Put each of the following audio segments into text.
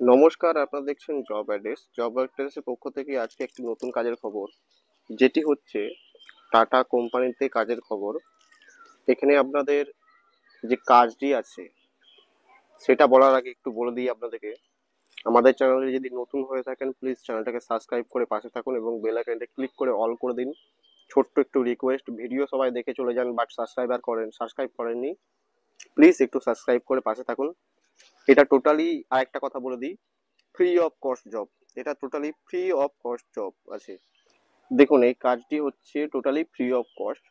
নমস্কার, আপনারা দেখছেন জব অ্যাড্রেসের পক্ষ থেকে আজকে একটি নতুন কাজের খবর, যেটি হচ্ছে টাটা কোম্পানিতে কাজের খবর। এখানে আপনাদের যে কাজটি আছে সেটা বলার আগে একটু বলে দিই আপনাদেরকে, আমাদের চ্যানেলে যদি নতুন হয়ে থাকেন প্লিজ চ্যানেলটাকে সাবস্ক্রাইব করে পাশে থাকুন এবং বেল আইকনটা ক্লিক করে অল করে দিন। ছোট্ট একটু রিকোয়েস্ট, ভিডিও সবাই দেখে চলে যান বাট সাবস্ক্রাইব করেননি, প্লিজ একটু সাবস্ক্রাইব করে পাশে থাকুন। এটা টোটালি, আরেকটা কথা বলে দিই, ফ্রি অফ কস্ট জব। এটা totally free of cost job আছে। দেখুন, এই কাজটি হচ্ছে টোটালি ফ্রি অফ কস্ট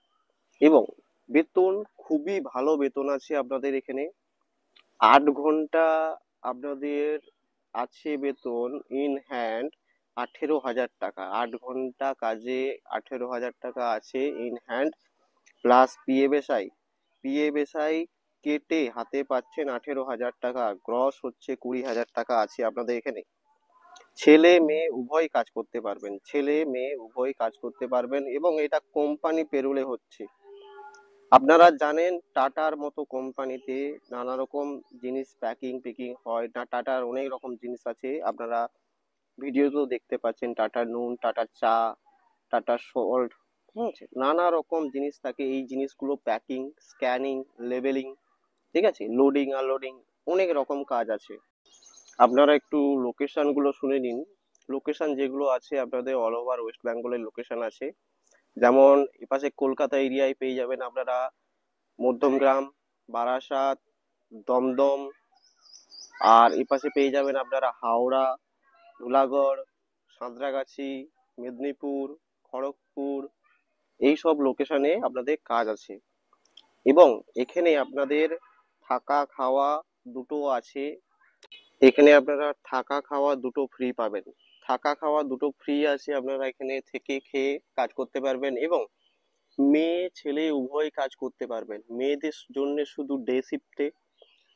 এবং বেতন খুবই ভালো বেতন আছে আপনাদের এখানে। 8 ঘন্টা আপনাদের আছে বেতন ইন হ্যান্ড 18,000 টাকা। 8 ঘন্টা কাজে 18,000 টাকা আছে ইন হ্যান্ড, প্লাস পিএফএসআই কেটে হাতে পাচ্ছেন 18,000 টাকা। গ্রস হচ্ছে 20,000 টাকা আছে আপনাদের এখানে। ছেলে মেয়ে উভয় কাজ করতে পারবেন, ছেলে মেয়ে উভয় কাজ করতে পারবেন এবং এটা কোম্পানি পেরোলে হচ্ছে। আপনারা জানেন টাটার মতো কোম্পানিতে নানা রকম জিনিস প্যাকিং হয় না, টাটার অনেক রকম জিনিস আছে, আপনারা ভিডিওতেও দেখতে পাচ্ছেন, টাটা নুন, টাটা চা, টাটা সল্ট, ঠিক আছে, নানা রকম জিনিস থাকে। এই জিনিসগুলো প্যাকিং, স্ক্যানিং, লেবেলিং, ঠিক আছে, লোডিং আনলোডিং, অনেক রকম কাজ আছে। আপনারা একটু লোকেশন গুলো শুনে নিন। লোকেশন যেগুলো আছে আপনাদের অল ওভার ওয়েস্ট বেঙ্গলের লোকেশন আছে। যেমন এপাশে কলকাতা এরিয়ায় পেয়ে যাবেন আপনারা মধ্যমগ্রাম, বারাসাত, দমদম। আর এপাশে পেয়ে যাবেন আপনারা হাওড়া, ধুলাগড়, সাঁতরাগাছি, মেদিনীপুর, খড়গপুর, এই সব লোকেশনে আপনাদের কাজ আছে। এবং এখানে আপনাদের থাকা খাওয়া দুটো আছে। এখানে আপনারা থাকা খাওয়া দুটো ফ্রি পাবেন। থাকা খাওয়া দুটো ফ্রি আছে, আপনারা এখানে থেকে খেয়ে কাজ করতে পারবেন এবং মেয়ে ছেলে উভয় কাজ করতে পারবেন। মেয়েদের জন্য শুধু ডে শিফটে,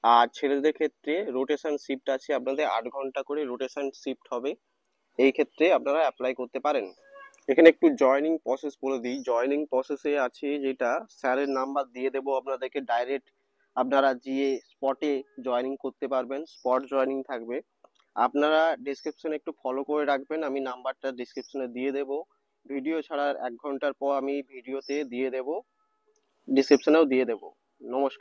আর ছেলেদের ক্ষেত্রে রোটেশন শিফট আছে, আপনাদের 8 ঘন্টা করে রোটেশন শিফট হবে। এই ক্ষেত্রে আপনারা অ্যাপ্লাই করতে পারেন। এখানে একটু জয়নিং প্রসেস বলে দিই। জয়নিং প্রসেসে আছে যেটা, স্যারের নাম্বার দিয়ে দেবো আপনাদেরকে, ডাইরেক্ট আপনারা গিয়ে স্পটে জয়নিং করতে পারবেন, স্পট জয়নিং থাকবে। আপনারা ডিসক্রিপশনে একটু ফলো করে রাখবেন, আমি নাম্বারটা ডিসক্রিপশনে দিয়ে দেবো। ভিডিও ছাড়ার 1 ঘন্টার পর আমি ভিডিওতে দিয়ে দেবো, ডিসক্রিপশনেও দিয়ে দেবো। নমস্কার।